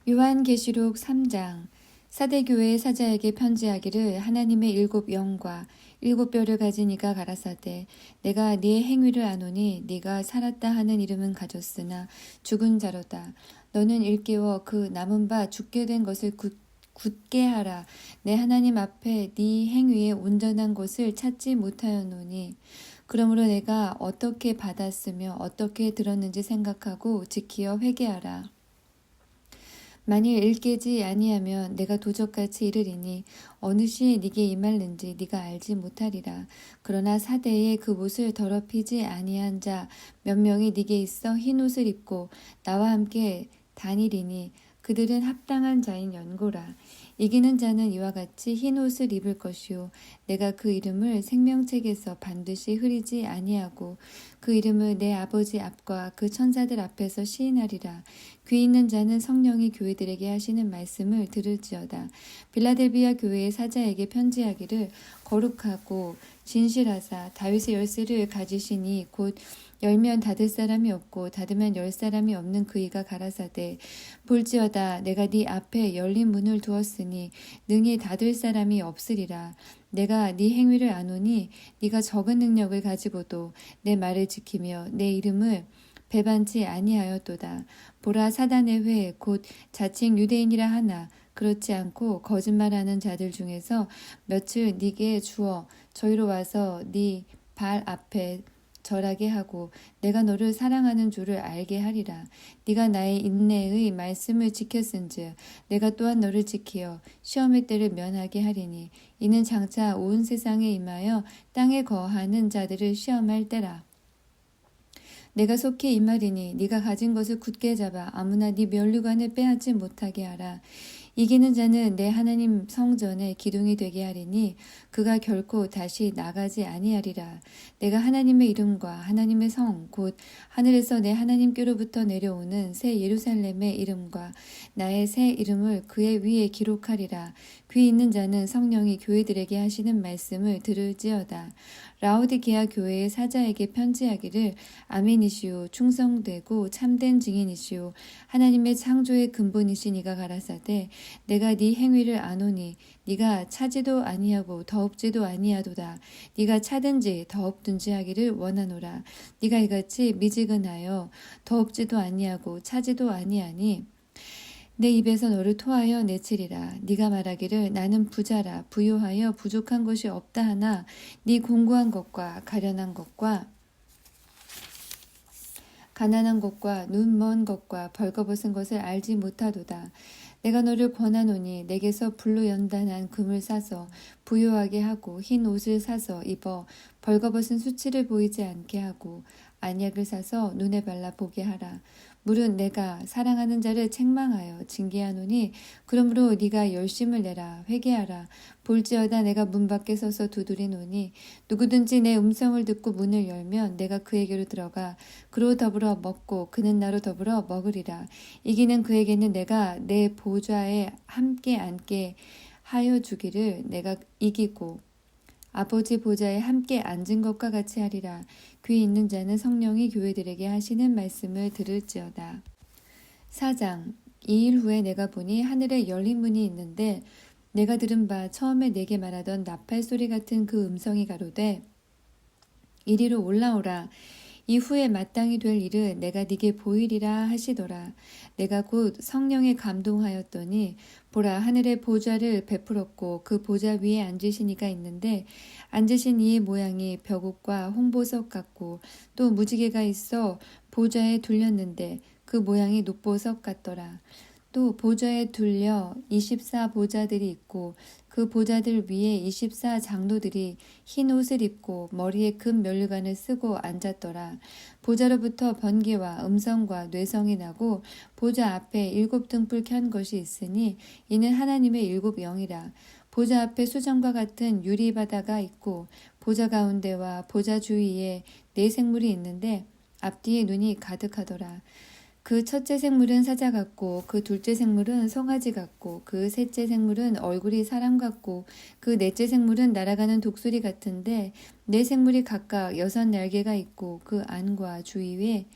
요한계시록 3장. 사대교회의 사자에게 편지하기를 하나님의 일곱 영과 일곱 뼈를 가진 이가 가라사대 내가 네 행위를 아노니 네가 살았다 하는 이름은 가졌으나 죽은 자로다. 너는 일깨워 그 남은 바 죽게 된 것을 굳게 하라. 내 하나님 앞에 네 행위의 온전한 것을 찾지 못하였노니 그러므로 내가 어떻게 받았으며 어떻게 들었는지 생각하고 지키어 회개하라. 만일 일깨지 아니하면 내가 도적같이 이르리니 어느 시에 네게 임할는지 네가 알지 못하리라. 그러나 사대에 그 옷을 더럽히지 아니한 자 몇 명이 네게 있어 흰 옷을 입고 나와 함께 다니리니 그들은 합당한 자인 연고라. 이기는 자는 이와 같이 흰 옷을 입을 것이요 내가 그 이름을 생명책에서 반드시 흐리지 아니하고 그 이름을 내 아버지 앞과 그 천사들 앞에서 시인하리라. 귀 있는 자는 성령이 교회들에게 하시는 말씀을 들을지어다. 빌라델비아 교회의 사자에게 편지하기를 거룩하고 진실하사 다윗의 열쇠를 가지시니 곧 열면 닫을 사람이 없고 닫으면 열 사람이 없는 그이가 가라사대 볼지어다 내가 네 앞에 열린 문을 두었으니 능히 닫을 사람이 없으리라. 내가 네 행위를 아노니 네가 적은 능력을 가지고도 내 말을 지키며 내 이름을 배반치 아니하였도다. 보라 사단의 회 곧 자칭 유대인이라 하나 그렇지 않고 거짓말하는 자들 중에서 며칠 네게 주어 저희로 와서 네 발 앞에 절하게 하고 내가 너를 사랑하는 줄을 알게 하리라. 네가 나의 인내의 말씀을 지켰은즉 내가 또한 너를 지키어 시험의 때를 면하게 하리니 이는 장차 온 세상에 임하여 땅에 거하는 자들을 시험할 때라. 내가 속히 임하리니 네가 가진 것을 굳게 잡아 아무나 네 면류관을 빼앗지 못하게 하라. 이기는 자는 내 하나님 성전에 기둥이 되게 하리니 그가 결코 다시 나가지 아니하리라. 내가 하나님의 이름과 하나님의 성 곧 하늘에서 내 하나님께로부터 내려오는 새 예루살렘의 이름과 나의 새 이름을 그의 위에 기록하리라. 귀 있는 자는 성령이 교회들에게 하시는 말씀을 들을지어다. 라오디게아 교회의 사자에게 편지하기를 아멘이시오 충성되고 참된 증인이시오 하나님의 창조의 근본이신 이가 가라사대 내가 네 행위를 아노니 네가 차지도 아니하고 더웁지도 아니하도다. 네가 차든지 더웁든지 하기를 원하노라. 네가 이같이 미지근하여 더웁지도 아니하고 차지도 아니하니 내 입에서 너를 토하여 내치리라. 네가 말하기를 나는 부자라 부유하여 부족한 것이 없다 하나 네 공고한 것과 가련한 것과 가난한 것과 눈 먼 것과 벌거벗은 것을 알지 못하도다. 내가 너를 권하노니 내게서 불로 연단한 금을 사서 부요하게 하고 흰 옷을 사서 입어 벌거벗은 수치를 보이지 않게 하고 안약을 사서 눈에 발라 보게 하라. 물은 내가 사랑하는 자를 책망하여 징계하노니 그러므로 네가 열심을 내라 회개하라. 볼지어다 내가 문 밖에 서서 두드리노니 누구든지 내 음성을 듣고 문을 열면 내가 그에게로 들어가 그로 더불어 먹고 그는 나로 더불어 먹으리라. 이기는 그에게는 내가 내 보좌에 함께 앉게 하여 주기를 내가 이기고 아버지 보좌에 함께 앉은 것과 같이 하리라. 귀 있는 자는 성령이 교회들에게 하시는 말씀을 들을지어다. 4장. 2일 후에 내가 보니 하늘에 열린 문이 있는데 내가 들은 바 처음에 내게 말하던 나팔 소리 같은 그 음성이 가로되 이리로 올라오라. 이후에 마땅히 될 일을 내가 네게 보이리라 하시더라. 내가 곧 성령에 감동하였더니 보라 하늘의 보좌를 베풀었고 그 보좌 위에 앉으신 이가 있는데 앉으신 이의 모양이 벽옥과 홍보석 같고 또 무지개가 있어 보좌에 둘렸는데 그 모양이 녹보석 같더라. 또 보좌에 둘려 24보좌들이 있고 그 보좌들 위에 24장로들이 흰 옷을 입고 머리에 금 면류관을 쓰고 앉았더라. 보좌로부터 번개와 음성과 뇌성이 나고 보좌 앞에 7등불 켠 것이 있으니 이는 하나님의 7영이라. 보좌 앞에 수정과 같은 유리바다가 있고 보좌 가운데와 보좌 주위에 4생물이 있는데 앞뒤에 눈이 가득하더라. 그 첫째 생물은 사자 같고 그 둘째 생물은 송아지 같고 그 셋째 생물은 얼굴이 사람 같고 그 넷째 생물은 날아가는 독수리 같은데 네 생물이 각각 6 날개가 있고 그 안과 주위에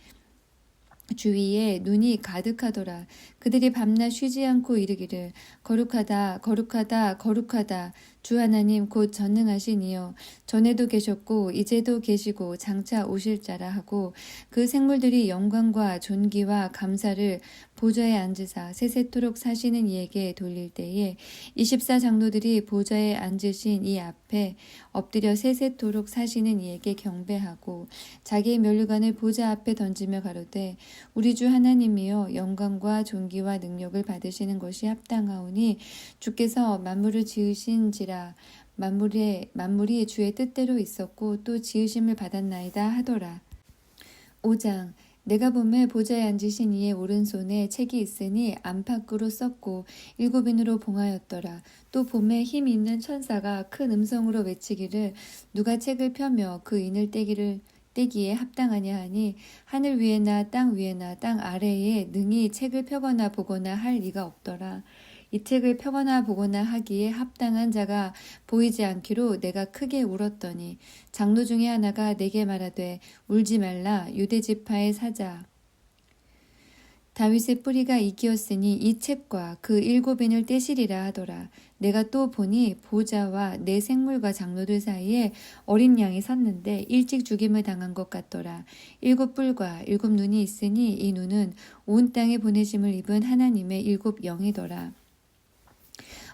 주위에 눈이 가득하더라. 그들이 밤낮 쉬지 않고 이르기를 거룩하다 거룩하다 거룩하다 주 하나님 곧 전능하신 이여 전에도 계셨고 이제도 계시고 장차 오실 자라 하고 그 생물들이 영광과 존귀와 감사를 보좌에 앉으사 세세토록 사시는 이에게 돌릴 때에 24장로들이 보좌에 앉으신 이 앞에 엎드려 세세토록 사시는 이에게 경배하고 자기의 면류관을 보좌 앞에 던지며 가로되 우리 주 하나님이여 영광과 존귀와 능력을 받으시는 것이 합당하오니 주께서 만물을 지으신지라 만물이 주의 뜻대로 있었고 또 지으심을 받았나이다 하더라. 5장 내가 보매 보좌에 앉으신 이의 오른손에 책이 있으니 안팎으로 썼고 7인으로 봉하였더라. 또 봄에 힘 있는 천사가 큰 음성으로 외치기를 누가 책을 펴며 그 인을 떼기에 합당하냐 하니 하늘 위에나 땅 위에나 땅 아래에 능히 책을 펴거나 보거나 할 리가 없더라. 이 책을 펴거나 보거나 하기에 합당한 자가 보이지 않기로 내가 크게 울었더니 장로 중에 하나가 내게 말하되 울지 말라 유대 지파의 사자 다윗의 뿌리가 이기었으니 이 책과 그 7인을 떼시리라 하더라. 내가 또 보니 보좌와 내 생물과 장로들 사이에 어린 양이 섰는데 일찍 죽임을 당한 것 같더라. 7뿔과 7눈이 있으니 이 눈은 온 땅에 보내심을 입은 하나님의 7영이더라.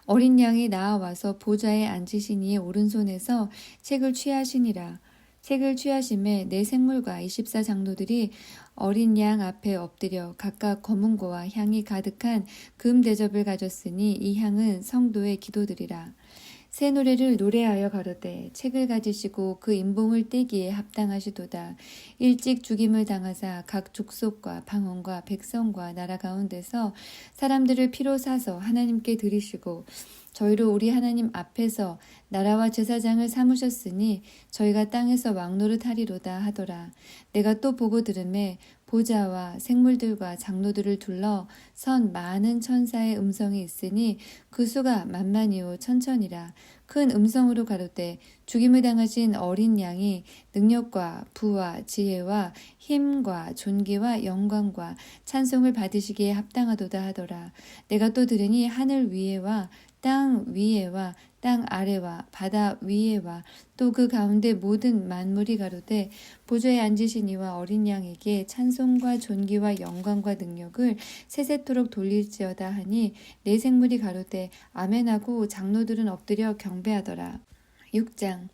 어린 양이 나아와서 보좌에 앉으신 이의 오른손에서 책을 취하시니라. 책을 취하심에 내 생물과 24장로들이 어린 양 앞에 엎드려 각각 검은고와 향이 가득한 금 대접을 가졌으니 이 향은 성도의 기도들이라. 새 노래를 노래하여 가로되 책을 가지시고 그 인봉을 떼기에 합당하시도다. 일찍 죽임을 당하사 각 족속과 방언과 백성과 나라 가운데서 사람들을 피로 사서 하나님께 드리시고 저희로 우리 하나님 앞에서 나라와 제사장을 삼으셨으니 저희가 땅에서 왕노릇 하리로다 하더라. 내가 또 보고 들음에 보좌와 생물들과 장로들을 둘러 선 많은 천사의 음성이 있으니 그 수가 만만이요 천천이라. 큰 음성으로 가로되 죽임을 당하신 어린 양이 능력과 부와 지혜와 힘과 존귀와 영광과 찬송을 받으시기에 합당하도다 하더라. 내가 또 들으니 하늘 위에와 땅 위에와 땅 아래와 바다 위에와 또 그 가운데 모든 만물이 가로되 보좌에 앉으신 이와 어린 양에게 찬송과 존귀와 영광과 능력을 세세토록 돌릴지어다 하니 내 생물이 가로되 아멘하고 장로들은 엎드려 경배하더라. 6장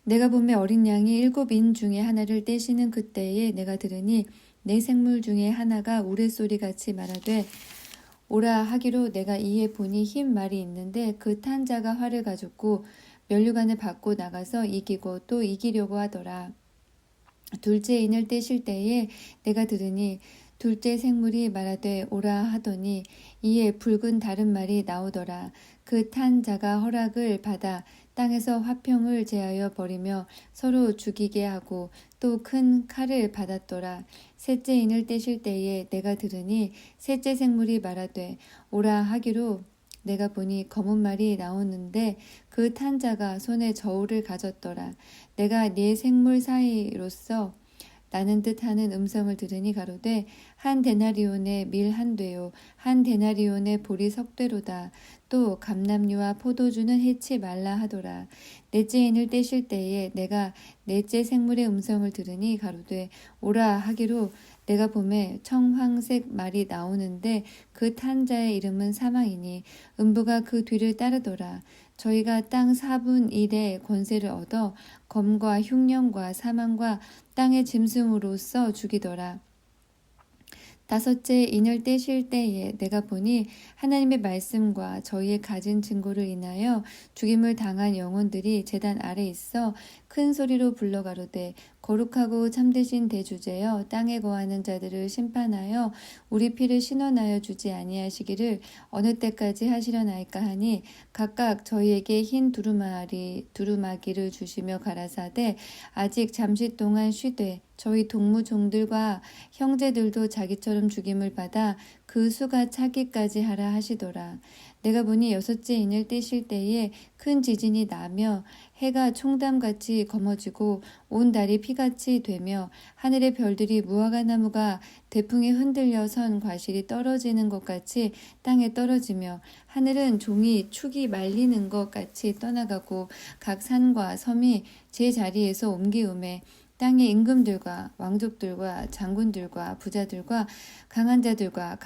내가 보매 어린 양이 7인 중에 하나를 떼시는 그때에 내가 들으니 내 생물 중에 하나가 우레소리같이 말하되 오라 하기로 내가 이에 보니 흰 말이 있는데 그 탄 자가 활을 가졌고 면류관을 받고 나가서 이기고 또 이기려고 하더라. 둘째 인을 떼실 때에 내가 들으니 둘째 생물이 말하되 오라 하더니 이에 붉은 다른 말이 나오더라. 그 탄 자가 허락을 받아 땅에서 화평을 제하여 버리며 서로 죽이게 하고 또 큰 칼을 받았더라. 셋째 인을 떼실 때에 내가 들으니 셋째 생물이 말하되 오라 하기로 내가 보니 검은 말이 나오는데 그 탄 자가 손에 저울을 가졌더라. 내가 네 생물 사이로서 나는 듯하는 음성을 들으니 가로되 한 데나리온의 밀 한 되요 한 데나리온의 보리 석 되로다. 또 감람류와 포도주는 해치 말라 하더라. 넷째 인을 떼실 때에 내가 넷째 생물의 음성을 들으니 가로되 오라 하기로 내가 보매 청황색 말이 나오는데 그 탄 자의 이름은 사망이니 음부가 그 뒤를 따르더라. 저희가 땅 4분 1의 권세를 얻어 검과 흉년과 사망과 땅의 짐승으로써 죽이더라. 다섯째 인을 떼실 때에 내가 보니 하나님의 말씀과 저희의 가진 증거를 인하여 죽임을 당한 영혼들이 제단 아래 있어 큰 소리로 불러 가로되 거룩하고 참되신 대주제여 땅에 거하는 자들을 심판하여 우리 피를 신원하여 주지 아니하시기를 어느 때까지 하시려나이까 하니 각각 저희에게 흰 두루마기를 주시며 가라사대 아직 잠시 동안 쉬되 저희 동무종들과 형제들도 자기처럼 죽임을 받아 그 수가 차기까지 하라 하시더라. 내가 보니 여섯째 인을 떼실 때에 큰 지진이 나며 해가 총담같이 검어지고 온 달이 피같이 되며 하늘의 별들이 무화과나무가 대풍에 흔들려 선 과실이 떨어지는 것 같이 땅에 떨어지며 하늘은 종이 축이 말리는 것 같이 떠나가고 각 산과 섬이 제 자리에서 옮기우매 땅의 임금들과 왕족들과 장군들과 부자들과 강한 자들과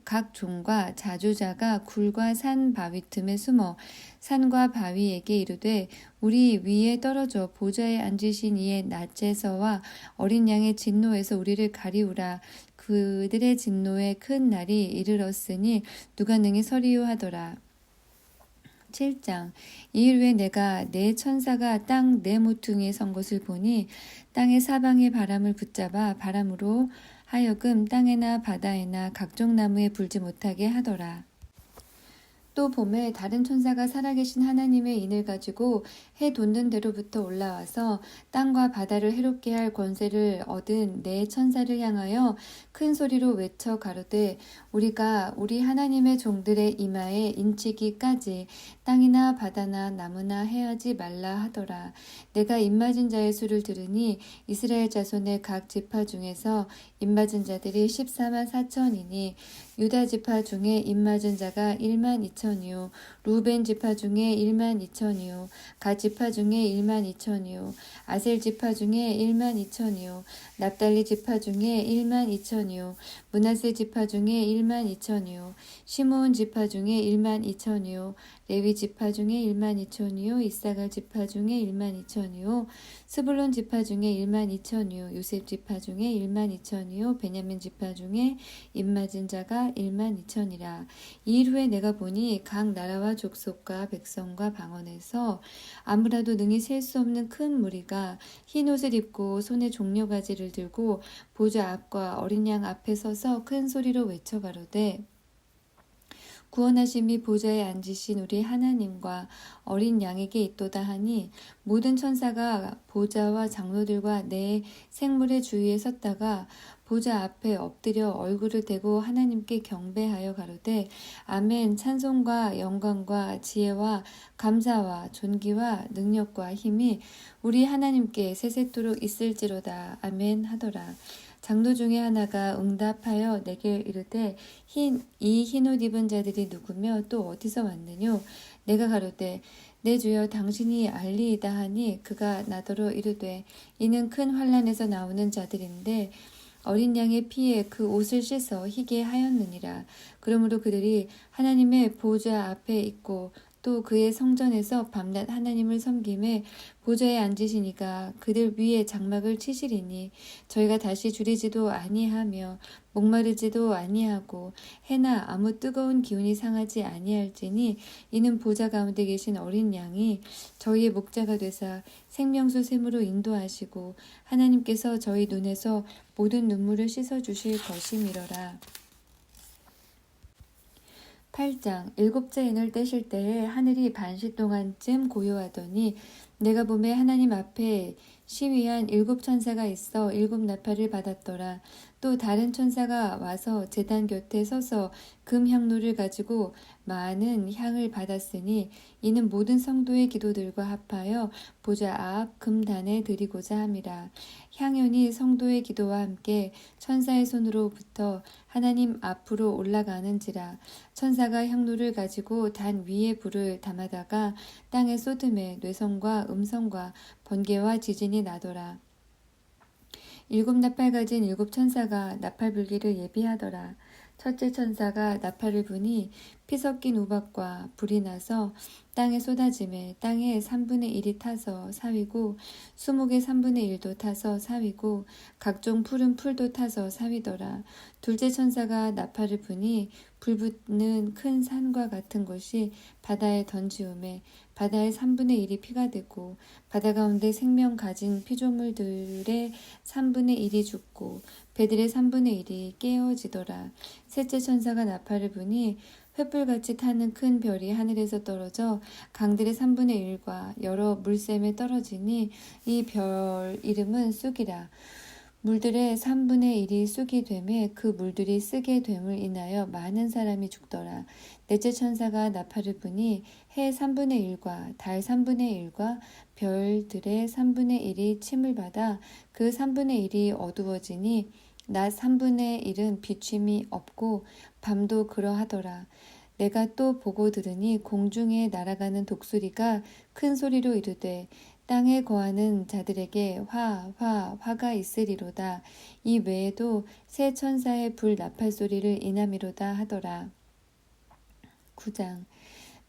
각 종과 자주자가 굴과 산 바위 틈에 숨어 산과 바위에게 이르되 우리 위에 떨어져 보좌에 앉으신 이의 낯에서와 어린 양의 진노에서 우리를 가리우라. 그들의 진노의 큰 날이 이르렀으니 누가 능히 서리요 하더라. 7장. 이일 후에 내가 네 천사가 땅 네 모퉁이에 선 것을 보니 땅의 사방의 바람을 붙잡아 바람으로 하여금 땅에나 바다에나 각종 나무에 불지 못하게 하더라. 또 봄에 다른 천사가 살아계신 하나님의 인을 가지고 해 돋는 데로부터 올라와서 땅과 바다를 해롭게 할 권세를 얻은 네 천사를 향하여 큰 소리로 외쳐 가로되 우리가 우리 하나님의 종들의 이마에 인치기까지 땅이나 바다나 나무나 해하지 말라 하더라. 내가 입맞은 자의 수를 들으니 이스라엘 자손의 각 지파 중에서 입맞은 자들이 14만 4천이니 유다 지파 중에 입맞은 자가 1만 2천이요 루벤 지파 중에 1만 2천이요 갓 지파 중에 1만 2천이요 아셀 지파 중에 1만 2천이요 납달리 지파 중에 1만 2천이요 므낫세 지파 중에 1만 2천이요 시므온 지파 중에 1만 2천이요 레위 지파 중에 1만 2천이요 이사갈 지파 중에 1만 2천이요 스불론 지파 중에 1만 2천이요 요셉 지파 중에 1만 2천이요 베냐민 지파 중에 입맞은 자가 1만 2천이라. 이일 후에 내가 보니 각 나라와 족속과 백성과 방언에서 아무라도 능히 셀 수 없는 큰 무리가 흰 옷을 입고 손에 종려가지를 들고 보좌 앞과 어린 양 앞에 서서 큰 소리로 외쳐 가로되 구원하심이 보좌에 앉으신 우리 하나님과 어린 양에게 있도다 하니 모든 천사가 보좌와 장로들과 내 생물의 주위에 섰다가 보좌 앞에 엎드려 얼굴을 대고 하나님께 경배하여 가로되 아멘. 찬송과 영광과 지혜와 감사와 존귀와 능력과 힘이 우리 하나님께 세세토록 있을지로다. 아멘 하더라. 장로 중에 하나가 응답하여 내게 이르되 이 흰옷 입은 자들이 누구며 또 어디서 왔느뇨? 내가 가로되 내 주여 당신이 알리이다 하니 그가 나더러 이르되 이는 큰 환난에서 나오는 자들인데 어린 양의 피에 그 옷을 씻어 희게 하였느니라. 그러므로 그들이 하나님의 보좌 앞에 있고 또 그의 성전에서 밤낮 하나님을 섬김에 보좌에 앉으시니까 그들 위에 장막을 치시리니 저희가 다시 줄이지도 아니하며 목마르지도 아니하고 해나 아무 뜨거운 기운이 상하지 아니할지니 이는 보좌 가운데 계신 어린 양이 저희의 목자가 되사 생명수 샘으로 인도하시고 하나님께서 저희 눈에서 모든 눈물을 씻어주실 것이미러라. 8장. 일곱째 인을 떼실 때에 하늘이 반시 동안쯤 고요하더니 내가 보매 하나님 앞에 시위한 7천사가 있어 7나팔을 받았더라. 또 다른 천사가 와서 제단 곁에 서서 금향로를 가지고 많은 향을 받았으니 이는 모든 성도의 기도들과 합하여 보좌 앞 금단에 드리고자 함이라. 향연이 성도의 기도와 함께 천사의 손으로부터 하나님 앞으로 올라가는지라. 천사가 향로를 가지고 단 위에 불을 담아다가 땅에 쏟음에 뇌성과 음성과 번개와 지진이 나더라. 7나팔 가진 7천사가 나팔 불기를 예비하더라. 첫째 천사가 나팔을 부니 피 섞인 우박과 불이 나서 땅에 쏟아짐에 땅의 3분의 1이 타서 사위고 수목의 3분의 1도 타서 사위고 각종 푸른 풀도 타서 사위더라. 둘째 천사가 나팔을 부니 불 붙는 큰 산과 같은 것이 바다에 던지우매 바다의 3분의 1이 피가 되고 바다 가운데 생명 가진 피조물들의 3분의 1이 죽고 배들의 3분의 1이 깨어지더라. 셋째 천사가 나팔을 부니 횃불같이 타는 큰 별이 하늘에서 떨어져 강들의 3분의 1과 여러 물샘에 떨어지니 이 별 이름은 쑥이라. 물들의 3분의 1이 쑥이 되매 그 물들이 쓰게 됨을 인하여 많은 사람이 죽더라. 넷째 천사가 나팔을 부니 해 3분의 1과 달 3분의 1과 별들의 3분의 1이 침을 받아 그 3분의 1이 어두워지니 낮 3분의 1은 비춤이 없고 밤도 그러하더라. 내가 또 보고 들으니 공중에 날아가는 독수리가 큰 소리로 이르되 땅에 거하는 자들에게 화가 있으리로다. 이 외에도 새 천사의 불 나팔 소리를 인함이로다 하더라. 9장.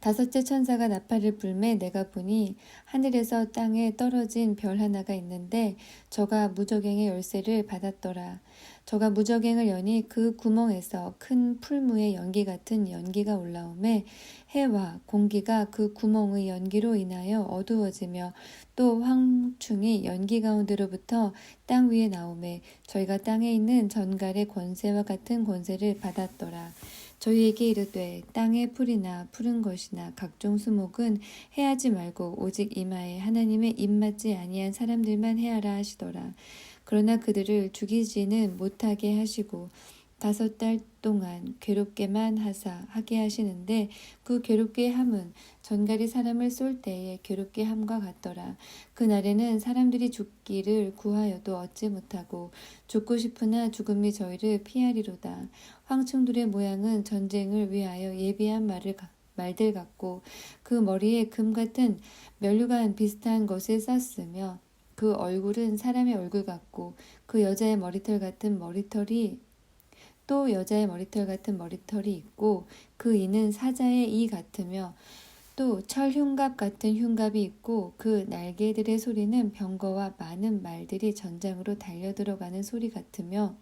다섯째 천사가 나팔을 불매 내가 보니 하늘에서 땅에 떨어진 별 하나가 있는데 저가 무저갱의 열쇠를 받았더라. 저가 무저갱을 여니 그 구멍에서 큰 풀무의 연기 같은 연기가 올라오매 해와 공기가 그 구멍의 연기로 인하여 어두워지며 또 황충이 연기 가운데로부터 땅 위에 나오매 저희가 땅에 있는 전갈의 권세와 같은 권세를 받았더라. 저희에게 이르되 땅의 풀이나 푸른 것이나 각종 수목은 해하지 말고 오직 이마에 하나님의 입맞지 아니한 사람들만 해하라 하시더라. 그러나 그들을 죽이지는 못하게 하시고 5달 동안 괴롭게만 하게 하시는데 그 괴롭게 함은 전갈이 사람을 쏠 때에 괴롭게 함과 같더라. 그날에는 사람들이 죽기를 구하여도 얻지 못하고 죽고 싶으나 죽음이 저희를 피하리로다. 황충들의 모양은 전쟁을 위하여 예비한 말들 같고 그 머리에 금 같은 면류관 비슷한 것을 쌌으며 그 얼굴은 사람의 얼굴 같고 그 여자의 머리털 같은 머리털이 또 여자의 머리털 같은 머리털이 있고 그 이는 사자의 이 같으며 또 철흉갑 같은 흉갑이 있고 그 날개들의 소리는 병거와 많은 말들이 전장으로 달려들어가는 소리 같으며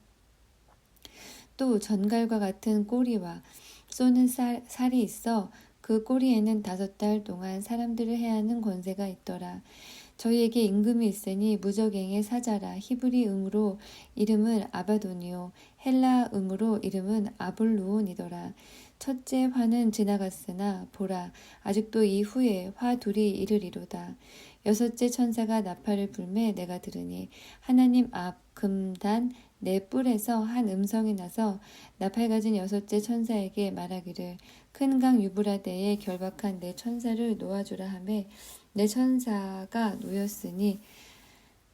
또 전갈과 같은 꼬리와 쏘는 살이 있어 그 꼬리에는 5달 동안 사람들을 해하는 권세가 있더라. 저희에게 임금이 있으니 무저갱의 사자라. 히브리 음으로 이름은 아바돈이요 헬라 음으로 이름은 아볼루온이더라. 첫째 화는 지나갔으나 보라 아직도 이후에 화 둘이 이르리로다. 여섯째 천사가 나팔을 불매 내가 들으니 하나님 앞 금단 네 뿔에서 한 음성이 나서 나팔 가진 여섯째 천사에게 말하기를 큰 강 유브라데에 결박한 내 천사를 놓아주라 하매 내 천사가 놓였으니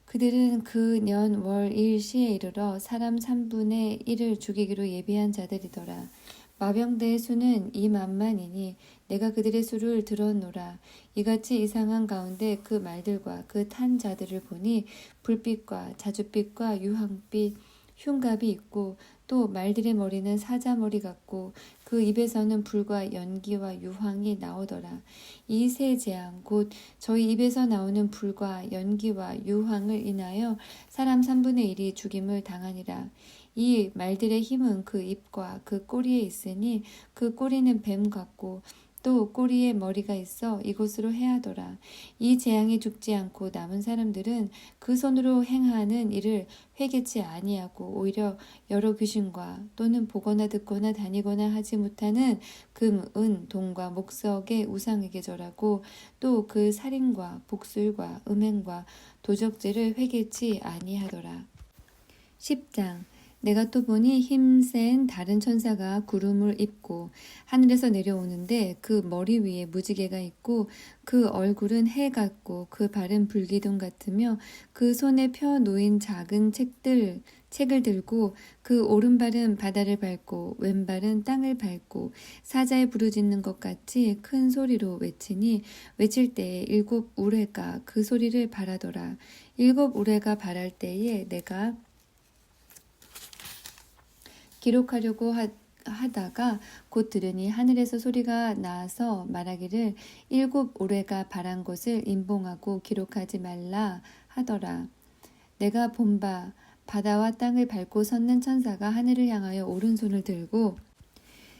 그들은 그 년 월 일시에 이르러 사람 3분의 1을 죽이기로 예비한 자들이더라. 마병대의 수는 2만만이니 내가 그들의 수를 들었노라. 이같이 이상한 가운데 그 말들과 그 탄 자들을 보니 불빛과 자줏빛과 유황빛 흉갑이 있고 또 말들의 머리는 사자 머리 같고 그 입에서는 불과 연기와 유황이 나오더라. 이 세 재앙 곧 저희 입에서 나오는 불과 연기와 유황을 인하여 사람 3분의 1이 죽임을 당하니라. 이 말들의 힘은 그 입과 그 꼬리에 있으니 그 꼬리는 뱀 같고 또 꼬리에 머리가 있어 이곳으로 해하더라. 이 재앙이 죽지 않고 남은 사람들은 그 손으로 행하는 일을 회개치 아니하고 오히려 여러 귀신과 또는 보거나 듣거나 다니거나 하지 못하는 금, 은, 동과 목석의 우상에게 절하고 또 그 살인과 복술과 음행과 도적죄를 회개치 아니하더라. 10장. 내가 또 보니 힘센 다른 천사가 구름을 입고 하늘에서 내려오는데 그 머리 위에 무지개가 있고 그 얼굴은 해 같고 그 발은 불기둥 같으며 그 손에 펴 놓인 작은 책을 들고 그 오른발은 바다를 밟고 왼발은 땅을 밟고 사자의 부르짖는 것 같이 큰 소리로 외치니 외칠 때에 7 우레가 그 소리를 발하더라. 7 우레가 발할 때에 내가 기록하려고 하다가 곧 들으니 하늘에서 소리가 나서 말하기를 7 우레가 발한 것을 임봉하고 기록하지 말라 하더라. 내가 본 바 바다와 땅을 밟고 섰는 천사가 하늘을 향하여 오른손을 들고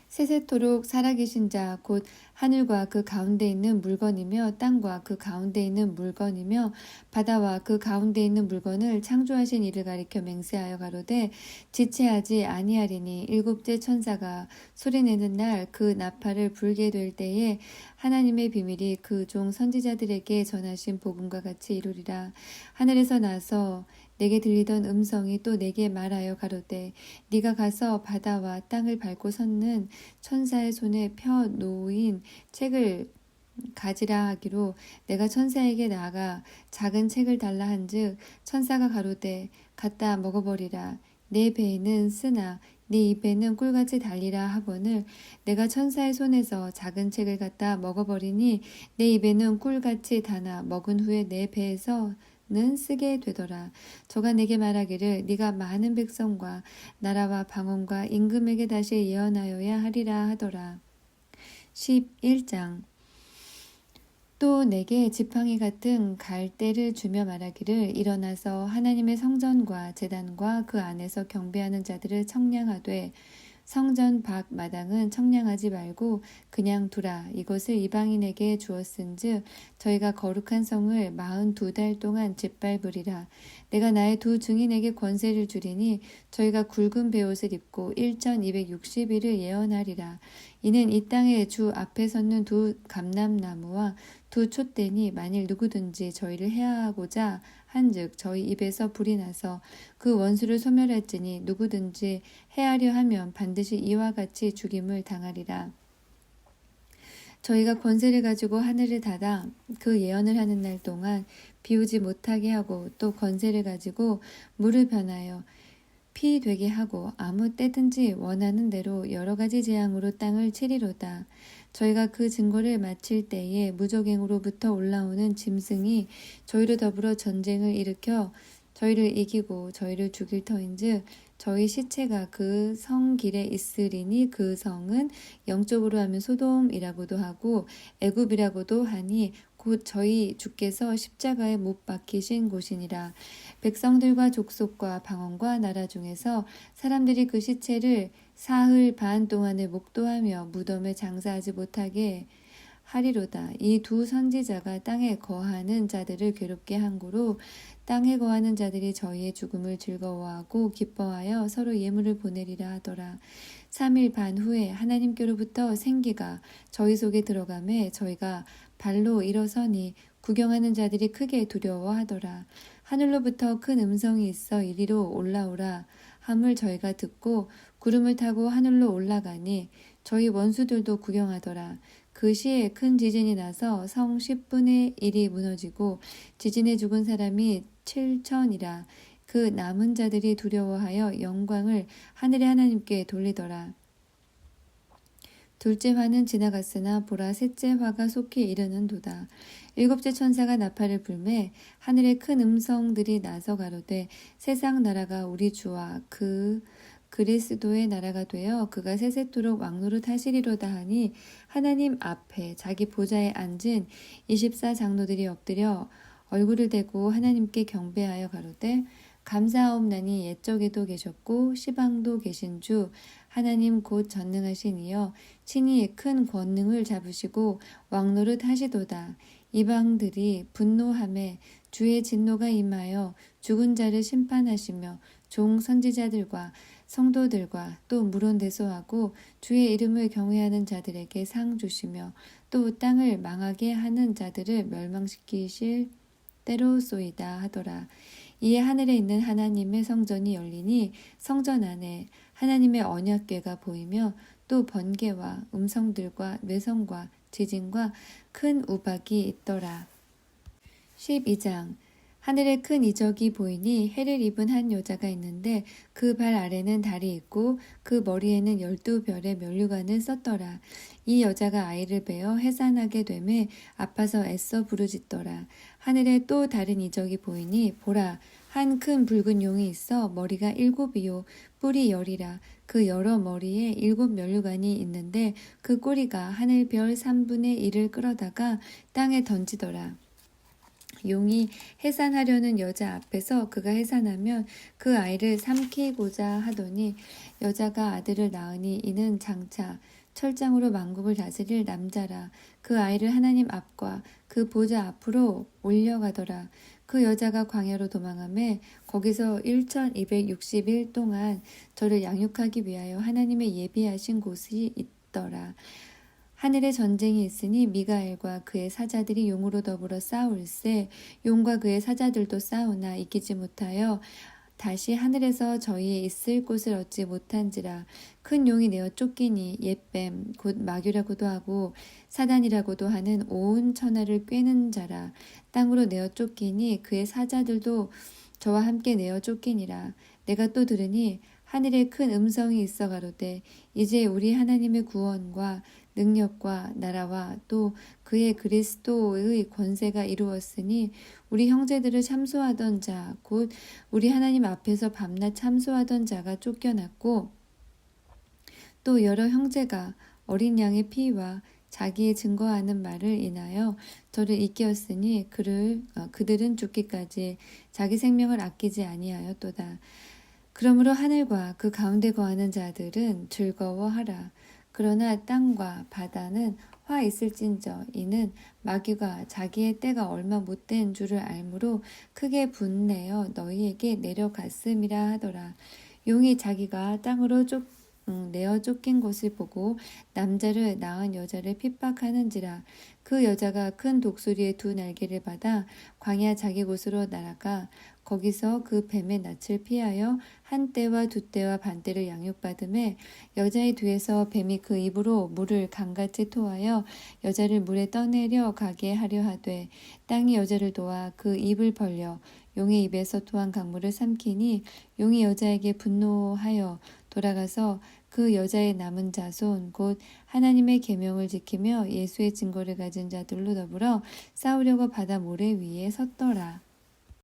세세토록 살아계신 자 곧 하늘과 그 가운데 있는 물건이며 땅과 그 가운데 있는 물건이며 바다와 그 가운데 있는 물건을 창조하신 이를 가리켜 맹세하여 가로되 지체하지 아니하리니 7째 천사가 소리내는 날 그 나팔을 불게 될 때에 하나님의 비밀이 그 종 선지자들에게 전하신 복음과 같이 이루리라. 하늘에서 나서 내게 들리던 음성이 또 내게 말하여 가로되 네가 가서 바다와 땅을 밟고 섰는 천사의 손에 펴 놓인 책을 가지라 하기로 내가 천사에게 나아가 작은 책을 달라 한즉 천사가 가로되 갖다 먹어버리라. 내 배에는 쓰나 네 입에는 꿀같이 달리라 하거늘 내가 천사의 손에서 작은 책을 갖다 먹어버리니 내 입에는 꿀같이 다나 먹은 후에 내 배에서는 쓰게 되더라. 저가 내게 말하기를 네가 많은 백성과 나라와 방언과 임금에게 다시 예언하여야 하리라 하더라. 11장 또 내게 지팡이 같은 갈대를 주며 말하기를 일어나서 하나님의 성전과 제단과 그 안에서 경배하는 자들을 청량하되 성전 밖 마당은 청량하지 말고 그냥 두라. 이것을 이방인에게 주었은즉 저희가 거룩한 성을 42달 동안 짓밟으리라. 내가 나의 두 증인에게 권세를 주리니 저희가 굵은 베옷을 입고 1260일을 예언하리라. 이는 이 땅의 주 앞에 섰는 두 감람나무와 두 촛대니 만일 누구든지 저희를 해하고자 한즉 저희 입에서 불이 나서 그 원수를 소멸할지니 누구든지 해하려 하면 반드시 이와 같이 죽임을 당하리라. 저희가 권세를 가지고 하늘을 닫아 그 예언을 하는 날 동안 비우지 못하게 하고 또 권세를 가지고 물을 변하여 피 되게 하고 아무 때든지 원하는 대로 여러 가지 재앙으로 땅을 치리로다. 저희가 그 증거를 마칠 때에 무적행으로부터 올라오는 짐승이 저희로 더불어 전쟁을 일으켜 저희를 이기고 저희를 죽일 터인즉 저희 시체가 그 성 길에 있으리니 그 성은 영적으로 하면 소돔이라고도 하고 애굽이라고도 하니 곧 저희 주께서 십자가에 못 박히신 곳이니라. 백성들과 족속과 방언과 나라 중에서 사람들이 그 시체를 사흘 반 동안을 목도하며 무덤에 장사하지 못하게 하리로다. 이 두 선지자가 땅에 거하는 자들을 괴롭게 한 고로 땅에 거하는 자들이 저희의 죽음을 즐거워하고 기뻐하여 서로 예물을 보내리라 하더라. 3일 반 후에 하나님께로부터 생기가 저희 속에 들어가매 저희가 발로 일어서니 구경하는 자들이 크게 두려워하더라. 하늘로부터 큰 음성이 있어 이리로 올라오라 함을 저희가 듣고 구름을 타고 하늘로 올라가니 저희 원수들도 구경하더라. 그 시에 큰 지진이 나서 성 10분의 1이 무너지고 지진에 죽은 사람이 7천이라. 그 남은 자들이 두려워하여 영광을 하늘의 하나님께 돌리더라. 둘째 화는 지나갔으나 보라 셋째 화가 속히 이르는도다. 일곱째 천사가 나팔을 불매 하늘의 큰 음성들이 나서 가로되 세상 나라가 우리 주와 그 그리스도의 나라가 되어 그가 세세토록 왕노릇 하시리로다 하니 하나님 앞에 자기 보좌에 앉은 24장로들이 엎드려 얼굴을 대고 하나님께 경배하여 가로되 감사하옵나니 옛적에도 계셨고 시방도 계신 주 하나님 곧 전능하신 이여 친히 큰 권능을 잡으시고 왕노릇 하시도다. 이방들이 분노하매 주의 진노가 임하여 죽은 자를 심판하시며 종 선지자들과 성도들과 또 물론 대소하고 주의 이름을 경외하는 자들에게 상 주시며 또 땅을 망하게 하는 자들을 멸망시키실 때로소이다 하더라. 이에 하늘에 있는 하나님의 성전이 열리니 성전 안에 하나님의 언약궤가 보이며 또 번개와 음성들과 뇌성과 지진과 큰 우박이 있더라. 12장 하늘에 큰 이적이 보이니 해를 입은 한 여자가 있는데 그 발 아래는 달이 있고 그 머리에는 12별의 면류관을 썼더라. 이 여자가 아이를 베어 해산하게 되매 아파서 애써 부르짖더라. 하늘에 또 다른 이적이 보이니 보라 한 큰 붉은 용이 있어 머리가 7이요 뿔이 10이라. 그 여러 머리에 7 면류관이 있는데 그 꼬리가 하늘 별 3분의 1을 끌어다가 땅에 던지더라. 용이 해산하려는 여자 앞에서 그가 해산하면 그 아이를 삼키고자 하더니 여자가 아들을 낳으니 이는 장차 철장으로 만국을 다스릴 남자라. 그 아이를 하나님 앞과 그 보좌 앞으로 올려가더라. 그 여자가 광야로 도망하매 거기서 1260일 동안 저를 양육하기 위하여 하나님의 예비하신 곳이 있더라. 하늘에 전쟁이 있으니 미가엘과 그의 사자들이 용으로 더불어 싸울세 용과 그의 사자들도 싸우나 이기지 못하여 다시 하늘에서 저희의 있을 곳을 얻지 못한지라. 큰 용이 내어 쫓기니 옛뱀 곧 마귀라고도 하고 사단이라고도 하는 온 천하를 꿰는 자라. 땅으로 내어 쫓기니 그의 사자들도 저와 함께 내어 쫓기니라. 내가 또 들으니 하늘에 큰 음성이 있어 가로되 이제 우리 하나님의 구원과 능력과 나라와 또 그의 그리스도의 권세가 이루었으니 우리 형제들을 참소하던 자 곧 우리 하나님 앞에서 밤낮 참소하던 자가 쫓겨났고 또 여러 형제가 어린 양의 피와 자기의 증거하는 말을 인하여 저를 이끌었으니 그들은 죽기까지 자기 생명을 아끼지 아니하였도다. 그러므로 하늘과 그 가운데 거하는 자들은 즐거워하라. 그러나 땅과 바다는 화 있을진저 이는 마귀가 자기의 때가 얼마 못된 줄을 알므로 크게 분내어 너희에게 내려갔음이라 하더라. 용이 자기가 땅으로 내어 쫓긴 것을 보고 남자를 낳은 여자를 핍박하는지라. 그 여자가 큰 독수리의 두 날개를 받아 광야 자기 곳으로 날아가 거기서 그 뱀의 낯을 피하여 한 떼와 두 떼와 반 떼를 양육받음에 여자의 뒤에서 뱀이 그 입으로 물을 강같이 토하여 여자를 물에 떠내려 가게 하려 하되 땅이 여자를 도와 그 입을 벌려 용의 입에서 토한 강물을 삼키니 용이 여자에게 분노하여 돌아가서 그 여자의 남은 자손 곧 하나님의 계명을 지키며 예수의 증거를 가진 자들로 더불어 싸우려고 바다 모래 위에 섰더라.